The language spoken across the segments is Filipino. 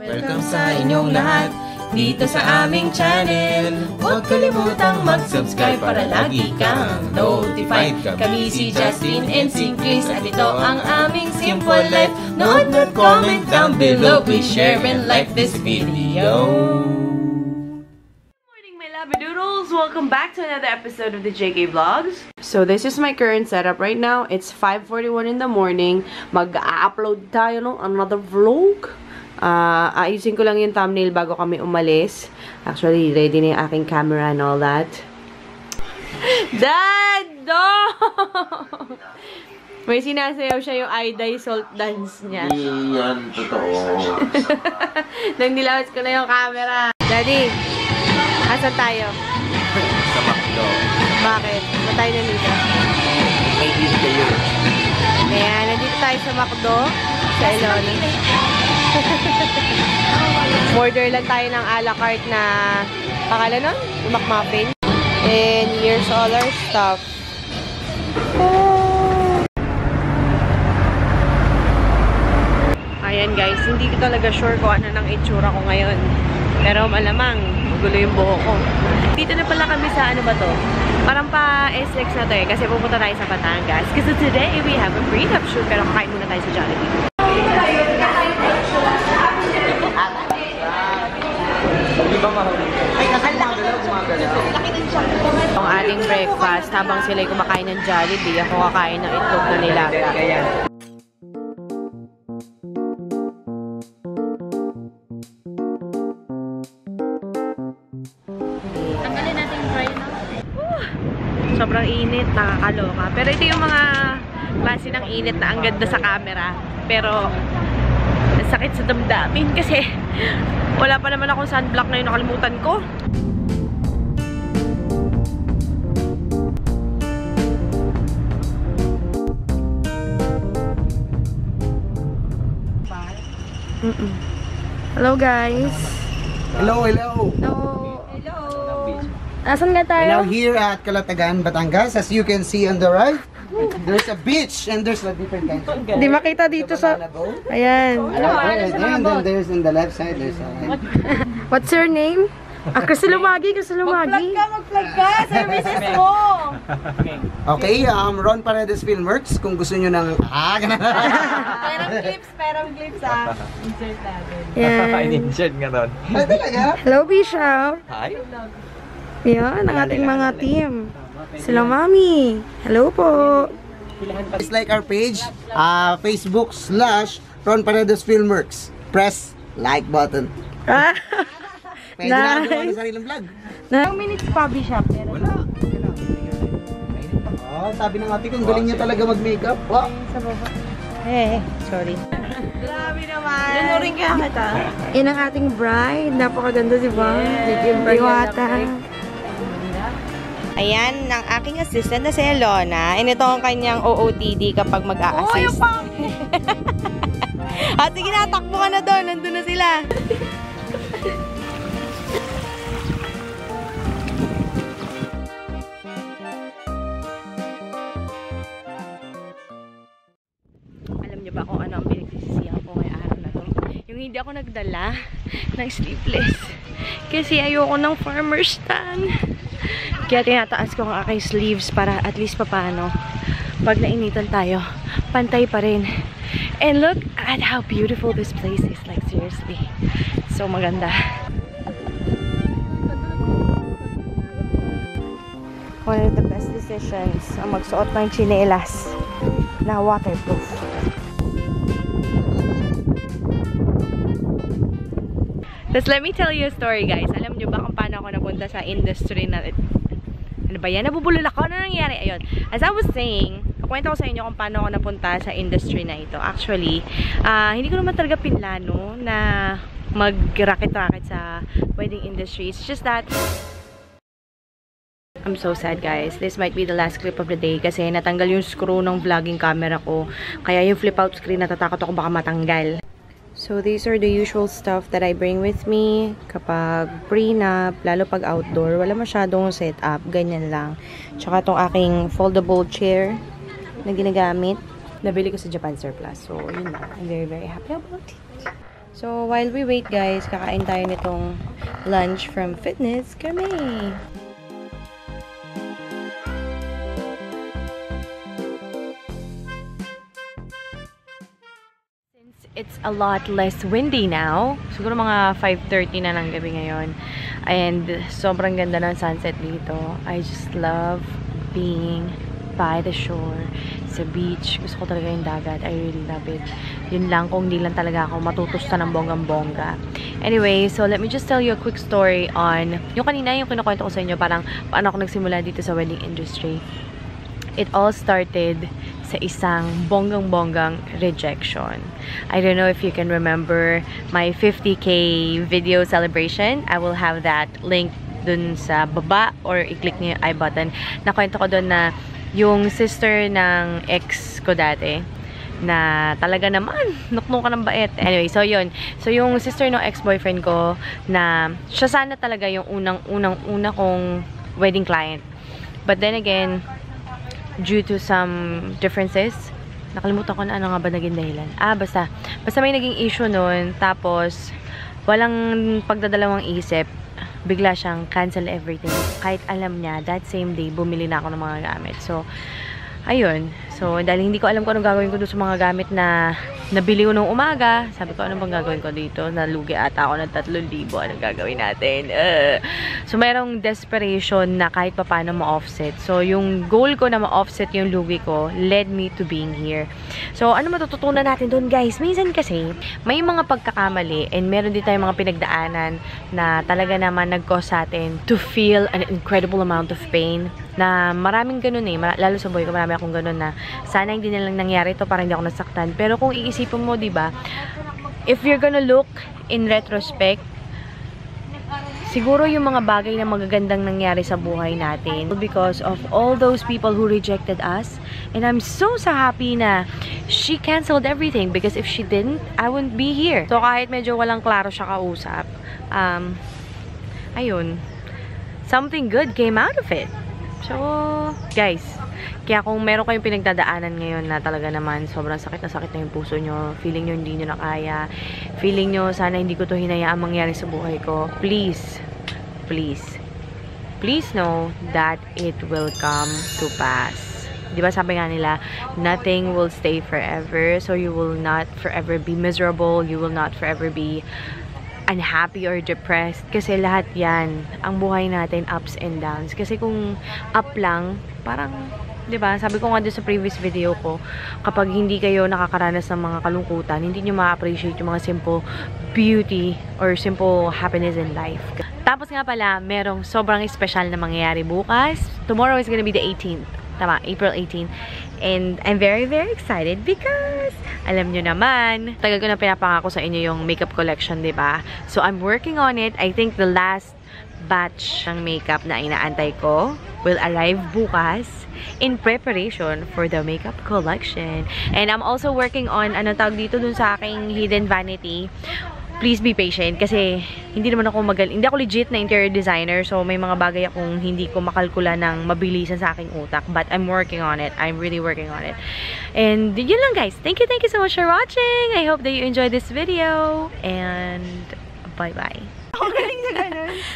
Welcome sa inyong lahat dito sa aming channel. Huwag kalimutang mag-subscribe para lagi kang notified. Kami si Justin and si Chris at ito ang aming Simple Life. Nood at comment down below. Please share and like this video. Doodles, welcome back to another episode of the JK Vlogs. So this is my current setup right now. It's 5:41 in the morning. Mag-upload tayo ng another vlog. Ayusin ko lang yung thumbnail bago kami umalis. Actually, ready na yung aking camera and all that. Dad! No! May sinasayaw siya yung Iday Salt dance niya. Yan, totoo. Nang nilawas ko na yung camera. Daddy, asan tayo? Sa McDo. Bakit? Ba't tayo nandito? May deal kayo. Ayan, nandito tayo sa McDo. Sa Ilona. Order lang tayo ng a la carte na pangalan nun? Yung McMuffin. And here's all our stuff. Ayan guys, hindi ko talaga sure kung ano nang itsura ko ngayon. Pero malamang, magulo yung buho ko. Dito na pala kami sa ano ba to? Parang pa SX na to eh, kasi pupunta tayo sa Batangas. Kasi today, we have a pre-up shoot, pero kakain muna tayo sa Jollibee. Ang ating breakfast, habang sila'y kumakain ng Jollibee, ako kakain ng itlog na nilaga. Tanggalin natin yung fry na. Sobrang init, nakakaloka. Pero ito yung mga klase ng init na ang ganda sa camera. Pero ang sakit sa damdamin kasi wala pa naman akong sunblock na yung nakalimutan ko. Hello guys. Hello, hello. Asan nga tayo? We're now here at Calatagan, Batangas. As you can see on the right, there's a beach and there's a different kind of... Hindi makita dito sa... Ayan. Right there, and then there's on the left side, there's a... What's your name? Kasalumagi. Mag-vlog ka! Services mo! Okay, Ron Paredes Filmworks. Kung gusto nyo ng... Perang clips Insert natin. In-insert nga nun. Ay, talaga? Hello, Bishop. Hi. Yan, ang ating mga team. Sila Mami. Hello po. It's like our page, Facebook/Ron Paredes Filmworks. Press like button. Pwede na gawa ng sariling vlog. Ilang minutes pa, Bishop? Wala. Oh, sabi ng ate ko, galing niya talaga mag-makeup. Wow. Sorry. Grabe naman. Nanurin kaya kita. Yan ang ating bride. Napakaganda, di ba? Diwata. Ayan, ang aking assistant na si Elona. And ito ang kanyang OOTD kapag mag-a-assist. Sige na, takbo ka na doon. Nandun na sila. Alam niyo ba kung ano ang pinagsisisihan ko ngayong araw na to? Yung hindi ako nagdala ng sleeveless. Kasi ayoko ng farmer's tan. Kaya tinataas ko ang aking sleeves para at least papano pag nainitan tayo, pantay pa rin. And look at how beautiful this place is. Like seriously. So maganda. One of the best decisions ang magsuot ng chinelas na waterproof. Tapos let me tell you a story guys. Alam niyo ba kung paano ako napunta sa industry na... Ano ba yan? Nabubulol ako. Ano nangyari? Ayun. As I was saying, kwento ko sa inyo kung paano ako napunta sa industry na ito. Actually, hindi ko naman talaga pinlano na mag-racket-racket sa wedding industry. It's just that I'm so sad guys. This might be the last clip of the day kasi natanggal yung screw ng vlogging camera ko. Kaya yung flip out screen natatakot ako baka matanggal. So these are the usual stuff that I bring with me kapag prenup, lalo pag outdoor. Wala masyadong setup, ganyan lang. Tsaka itong aking foldable chair na ginagamit. Nabili ko sa Japan Surplus. So yun na. I'm very, very happy about it. So, while we wait guys, kakain tayo nitong lunch from Fitness Kami. Since it's a lot less windy now, siguro mga 5:30 na ng gabi ngayon, and sobrang ganda ng sunset dito. I just love being by the shore, sa beach. Gusto ko talaga yung dagat. I really love it. Yun lang, kung hindi lang talaga ako matutusta ng bonggang-bongga. Anyway, so let me just tell you a quick story on yung kanina, yung kinukwento ko sa inyo, parang paano ako nagsimula dito sa wedding industry. It all started sa isang bonggang-bonggang rejection. I don't know if you can remember my 50K video celebration. I will have that link dun sa baba, or i-click niyo yung I button. Nakwento ko dun na yung sister ng ex ko dati, na talaga naman, nuknukan ng bait. Anyway, so yun. So yung sister ng ex-boyfriend ko, na siya sana talaga yung unang-una kong wedding client. But then again, due to some differences, nakalimutan ko na ano nga ba naging dahilan. Basta may naging issue nun, tapos walang pagdadalawang isip, bigla siyang cancel everything. Kahit alam niya, that same day, bumili na ako ng mga gamit. So, ayun. So, dahil hindi ko alam kung anong gagawin ko doon sa mga gamit na nabili ko nung umaga, sabi ko, ano bang gagawin ko dito? Nalugi ata ako ng 3,000. Anong gagawin natin? So, mayroong desperation na kahit pa paano ma-offset. So, yung goal ko na ma-offset yung lugi ko led me to being here. So, ano matututunan natin doon, guys? Minsan kasi, may mga pagkakamali and meron din tayong mga pinagdaanan na talaga naman nag-cause sa atin to feel an incredible amount of pain. Na maraming ganun eh. Lalo sa buhay ko, marami akong ganun na sana hindi na lang nangyari ito para hindi ako nasaktan. Pero kung iisipin mo, diba, if you're gonna look in retrospect, siguro yung mga bagay na magagandang nangyari sa buhay natin because of all those people who rejected us. And I'm so happy na she canceled everything, because if she didn't, I wouldn't be here. So kahit medyo walang klaro siya kausap, ayun, something good came out of it. So, guys, kaya kung meron kayong pinagdadaanan ngayon na talaga naman sobrang sakit na yung puso nyo, feeling nyo hindi nyo na kaya, feeling nyo sana hindi ko to hinayaan mangyari sa buhay ko, please know that it will come to pass. Diba sabi nga nila, nothing will stay forever, so you will not forever be miserable, you will not forever be unhappy or depressed, kasi lahat yan, ang buhay natin, ups and downs. Kasi kung up lang, parang, diba, sabi ko nga din sa previous video ko, kapag hindi kayo nakakaranas ng mga kalungkutan, hindi nyo ma-appreciate yung mga simple beauty or simple happiness in life. Tapos nga pala, merong sobrang special na mangyayari bukas. Tomorrow is gonna be the 18th. Tama, April 18th. And I'm very excited because alam nyo naman, tagal ko na pinapangako sa inyo yung makeup collection, diba? So, I'm working on it. I think the last batch ng makeup na inaantay ko will arrive bukas in preparation for the makeup collection. And I'm also working on, anong tawag dito dun sa aking hidden vanity. Please be patient kasi hindi naman ako hindi ako legit na interior designer, so may mga bagay akong hindi ko makalkula ng mabilisan sa aking utak, but I'm working on it. I'm really working on it. And yun lang, guys. Thank you so much for watching. I hope that you enjoyed this video and bye-bye.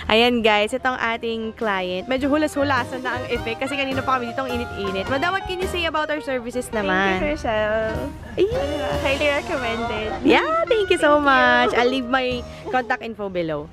Ayan guys, itong ating client. Medyo hulas-hulasan na ang effect kasi kanina pa kami ditong init-init. Madam, what can you say about our services naman? Thank you, Rochelle. Highly recommended. Yeah, thank you so much. I'll leave my contact info below.